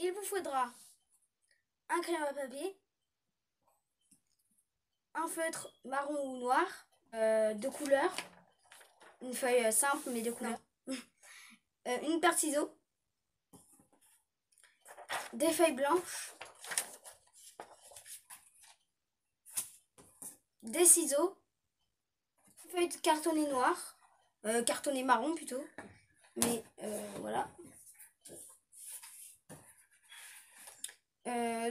il vous faudra un crayon à papier, un feutre marron ou noir de couleur, une feuille simple mais de couleur, une paire de ciseaux, des feuilles blanches, des ciseaux, une feuille de cartonné noir, cartonné marron plutôt, mais voilà.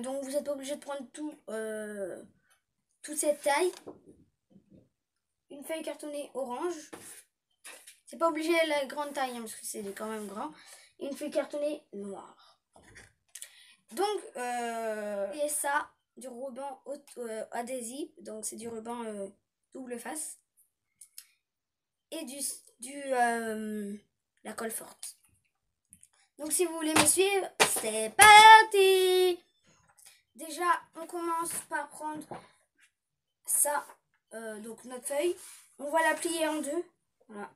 Donc vous n'êtes pas obligé de prendre toute cette taille. Une feuille cartonnée orange. C'est pas obligé la grande taille hein, parce que c'est quand même grand. Et une feuille cartonnée noire. Donc et ça, du ruban adhésif. Donc c'est du ruban double face. Et la colle forte. Donc si vous voulez me suivre, c'est parti! Déjà, on commence par prendre ça, donc notre feuille. On va la plier en deux. Voilà.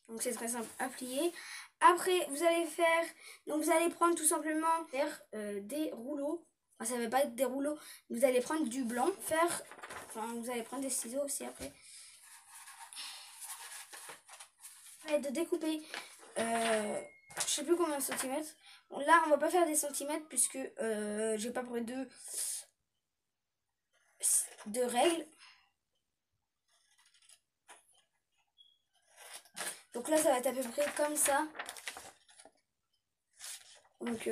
Donc c'est très simple à plier. Après, vous allez prendre tout simplement des rouleaux. Enfin, ça ne va pas être des rouleaux. Vous allez prendre du blanc. Vous allez prendre des ciseaux aussi après. Ça va être de découper. Je sais plus combien de centimètres. Bon, là, on va pas faire des centimètres puisque j'ai pas pris de règles. Donc là, ça va être à peu près comme ça. Donc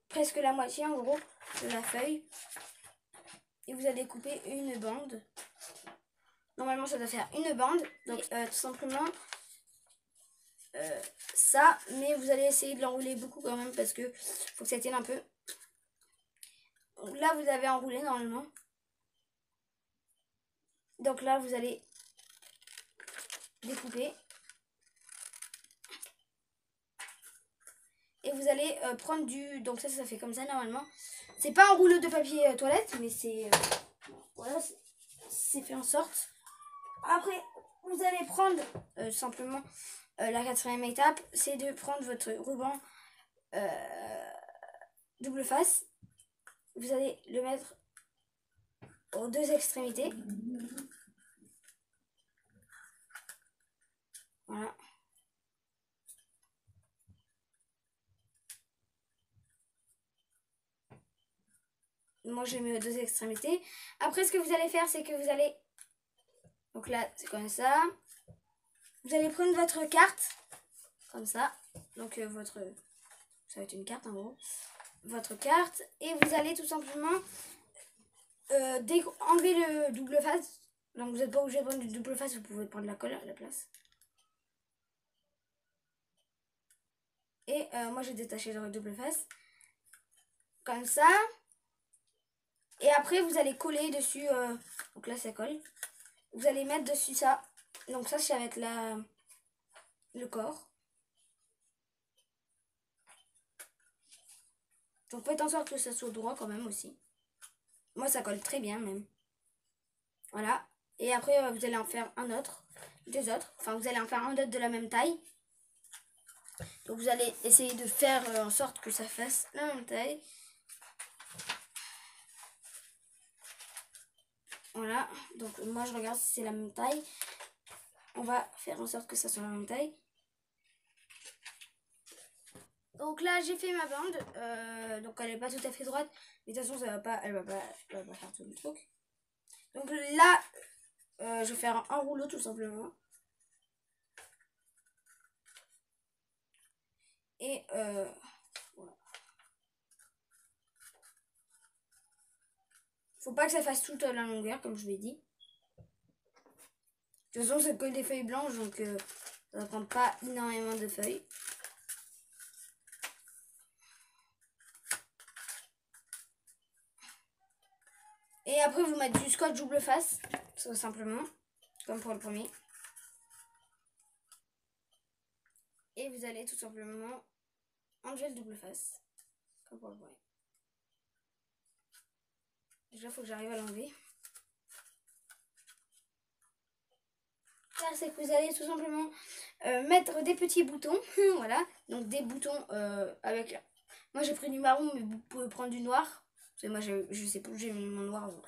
presque la moitié en gros de la feuille. Et vous allez couper une bande. Normalement, ça doit faire une bande. Donc tout simplement ça. Mais vous allez essayer de l'enrouler beaucoup quand même parce que faut que ça tienne un peu. Donc là, vous avez enroulé normalement. Donc là, vous allez découper. Et vous allez prendre du... Donc ça fait comme ça normalement. C'est pas un rouleau de papier toilette, mais c'est... voilà, c'est fait en sorte. Après, vous allez prendre simplement la quatrième étape. C'est de prendre votre ruban double face. Vous allez le mettre aux deux extrémités. Voilà. Moi, j'ai mis aux deux extrémités. Après, ce que vous allez faire, c'est que vous allez... Donc là, c'est comme ça. Vous allez prendre votre carte. Comme ça. Donc, ça va être une carte, en gros. Votre carte. Et vous allez tout simplement enlever le double face. Donc, vous n'êtes pas obligé de prendre du double face. Vous pouvez prendre la colle à la place. Et moi, j'ai détaché le double face. Comme ça. Et après, vous allez coller dessus. Donc là, ça colle. Vous allez mettre dessus ça. Donc ça, c'est avec le corps. Donc faites en sorte que ça soit droit quand même aussi. Moi, ça colle très bien même. Voilà. Et après, vous allez en faire un autre. Deux autres. Enfin, vous allez en faire un autre de la même taille. Donc vous allez essayer de faire en sorte que ça fasse la même taille. Voilà. Donc moi, je regarde si c'est la même taille. On va faire en sorte que ça soit la même taille. Donc là, j'ai fait ma bande. Donc elle n'est pas tout à fait droite. Mais de toute façon, elle va pas faire tout le truc. Donc là, je vais faire un rouleau tout simplement. Et voilà. Faut pas que ça fasse toute la longueur, comme je l'ai dit. De toute façon, c'est que des feuilles blanches, donc ça ne prend pas énormément de feuilles. Et après, vous mettez du scotch double face, tout simplement, comme pour le premier. Et vous allez tout simplement enlever le double face, comme pour le premier. Déjà, il faut que j'arrive à l'enlever. C'est que vous allez tout simplement mettre des petits boutons, voilà, donc des boutons avec Moi j'ai pris du marron, mais vous pouvez prendre du noir. Parce que moi je sais plus où j'ai mis mon noir, donc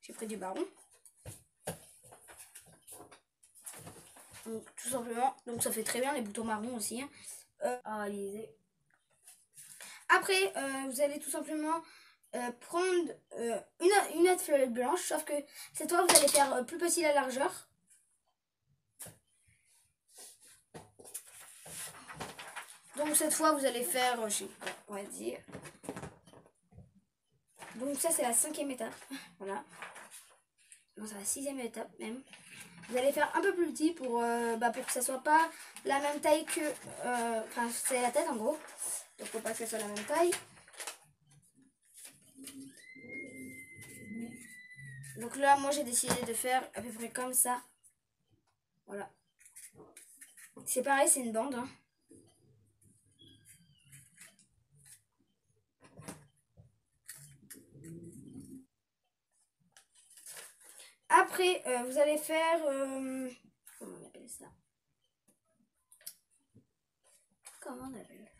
j'ai pris du marron. Donc tout simplement, donc ça fait très bien les boutons marrons aussi. Hein, à réaliser. Après, vous allez tout simplement prendre une autre feuille blanche, sauf que cette fois vous allez faire plus petit la largeur. Donc cette fois vous allez faire, je sais pas, on va dire. Donc ça c'est la 5e étape, voilà. Non, c'est la 6e étape même. Vous allez faire un peu plus petit pour que ça soit pas la même taille que, enfin c'est la tête en gros. Donc faut pas que ça soit la même taille. Donc là moi j'ai décidé de faire à peu près comme ça. Voilà. C'est pareil, c'est une bande. Hein. Après, vous allez faire... comment on appelle ça? Comment on appelle?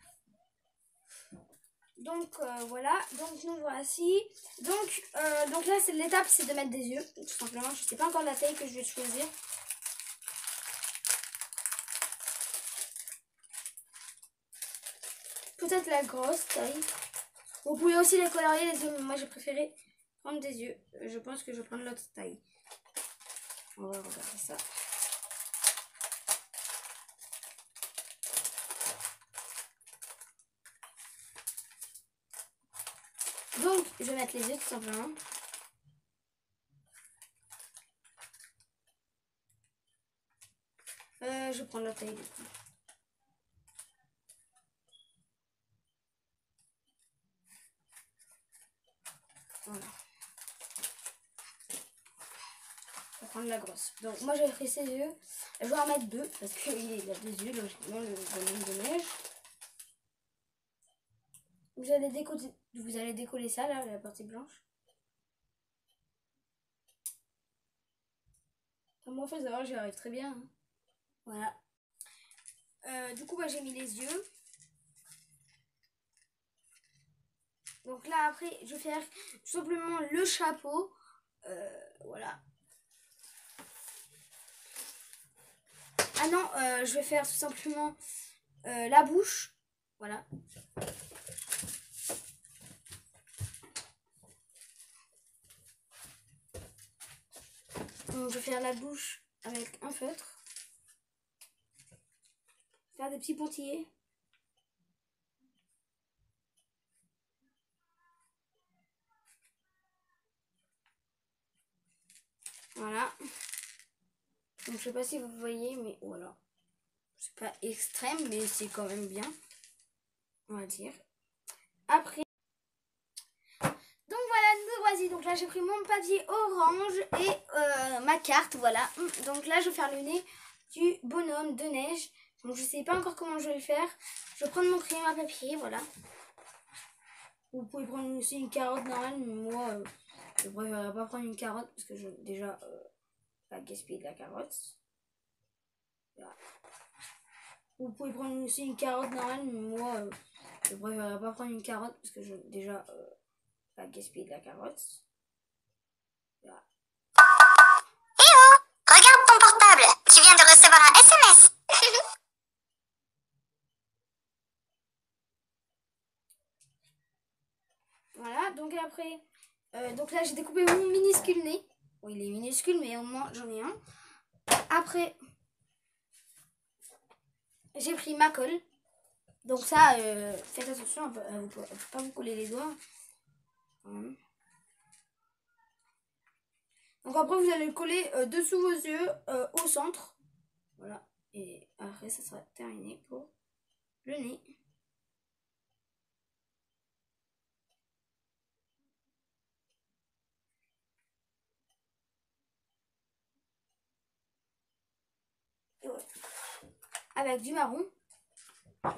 Donc voilà, donc nous voici. Donc là, c'est l'étape, c'est de mettre des yeux. Tout simplement, je ne sais pas encore la taille que je vais choisir. Peut-être la grosse taille. Vous pouvez aussi les colorier les yeux, mais moi j'ai préféré prendre des yeux. Je pense que je vais prendre l'autre taille. On va regarder ça. Donc, je vais mettre les yeux tout simplement. Je prends la taille du coup. Voilà. Je vais prendre la grosse. Donc, moi j'ai pris ses yeux. Je vais en mettre 2 parce qu'il a 2 yeux, logiquement, le bonhomme de neige. Vous allez décoller ça là, la partie blanche. Moi, faut savoir, j'y arrive très bien. Hein. Voilà. Du coup, j'ai mis les yeux. Donc là, après, je vais faire tout simplement le chapeau. Voilà. Ah non, je vais faire tout simplement la bouche. Voilà. Donc, je vais faire la bouche avec un feutre. Faire des petits pointillés. Voilà. Donc, je sais pas si vous voyez, mais voilà. C'est pas extrême, mais c'est quand même bien. On va dire. Après. Donc voilà, nous voici. Donc là, j'ai pris mon papier orange et ma carte. Voilà. Donc là, je vais faire le nez du bonhomme de neige. Donc je sais pas encore comment je vais le faire. Je vais prendre mon crayon à papier. Voilà. Vous pouvez prendre aussi une carotte normale. Mais moi, je préfère pas prendre une carotte parce que je déjà pas gaspiller de la carotte. Voilà. Vous pouvez prendre aussi une carotte normale. Mais moi, je préfère pas prendre une carotte parce que je déjà pas gaspiller de la carotte. Voilà. Eh oh! Regarde ton portable! Tu viens de recevoir un SMS! Voilà, donc après, donc là j'ai découpé mon minuscule nez. Bon, il est minuscule, mais au moins j'en ai un. Après, j'ai pris ma colle. Donc ça, faites attention, elle ne peut pas vous coller les doigts. Donc après, vous allez le coller dessous vos yeux, au centre. Voilà. Et après, ça sera terminé pour le nez. Et voilà. Avec du marron. On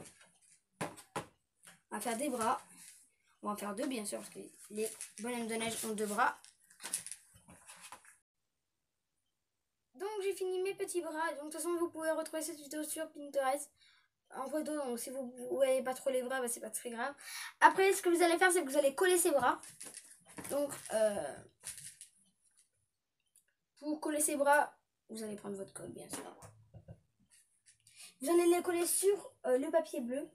va faire des bras. On va en faire 2 bien sûr parce que les bonhommes de neige ont 2 bras. Donc j'ai fini mes petits bras. Donc de toute façon vous pouvez retrouver cette vidéo sur Pinterest. en photo, donc si vous voyez pas trop les bras, bah, c'est pas très grave. Après, ce que vous allez faire, c'est que vous allez coller ses bras. Donc, pour coller ses bras, vous allez prendre votre colle, bien sûr. Vous allez les coller sur le papier bleu.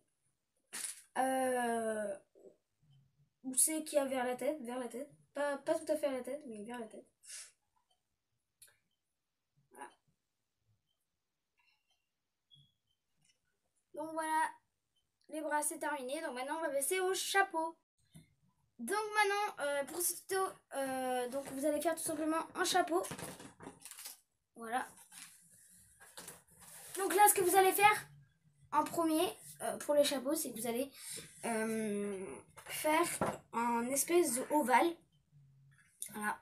Où c'est qu'il y a vers la tête, Pas tout à fait à la tête, mais vers la tête. Voilà. Donc voilà, les bras c'est terminé. Donc maintenant on va passer au chapeau. Donc maintenant pour ce tuto, donc vous allez faire tout simplement un chapeau. Voilà. Donc là ce que vous allez faire en premier pour les chapeaux, c'est que vous allez faire un espèce d'ovale. Voilà.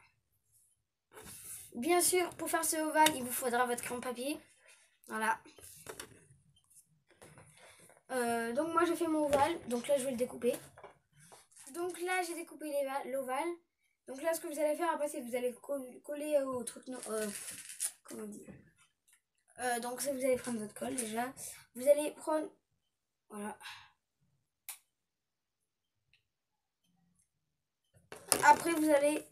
Bien sûr, pour faire ce ovale, il vous faudra votre crayon papier. Voilà. Donc moi j'ai fait mon ovale, donc là je vais le découper. Donc là j'ai découpé l'ovale. Donc là ce que vous allez faire après c'est que vous allez coller au truc, comment dire, donc ça vous allez prendre votre colle déjà. Vous allez prendre, voilà. Après vous allez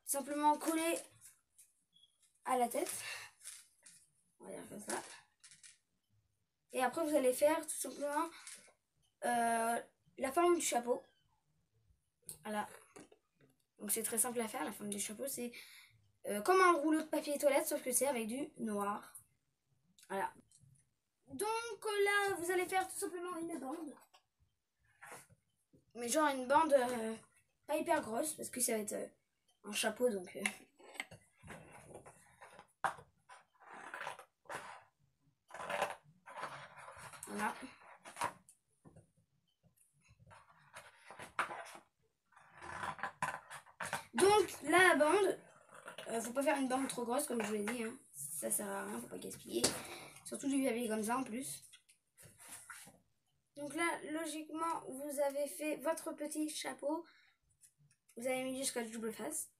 simplement coller à la tête. On va dire comme ça. Et après vous allez faire tout simplement la forme du chapeau. Voilà. Donc c'est très simple à faire, la forme du chapeau. C'est comme un rouleau de papier toilette, sauf que c'est avec du noir. Voilà. Donc là, vous allez faire tout simplement une bande. Mais genre une bande pas hyper grosse, parce que ça va être un chapeau, donc... Voilà. Donc la bande, faut pas faire une bande trop grosse comme je vous l'ai dit, hein. Ça sert à rien, faut pas gaspiller. Surtout du papier comme ça en plus. Donc là, logiquement, vous avez fait votre petit chapeau. Vous avez mis du scotch double face.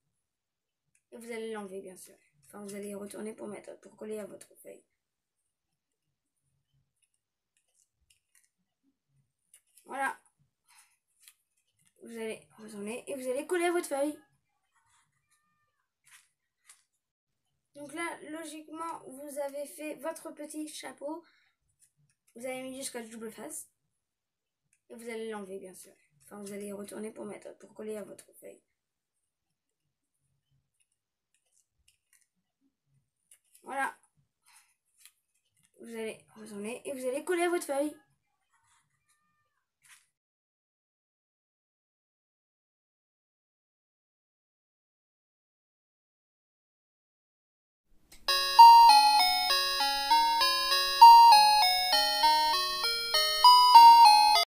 Et vous allez l'enlever bien sûr. Enfin, vous allez retourner pour coller à votre feuille. Voilà. Vous allez retourner et vous allez coller à votre feuille. Donc là, logiquement, vous avez fait votre petit chapeau. Vous avez mis du scotch double face. Et vous allez l'enlever bien sûr. Enfin, vous allez retourner pour coller à votre feuille. Voilà. Vous allez retourner et vous allez coller à votre feuille.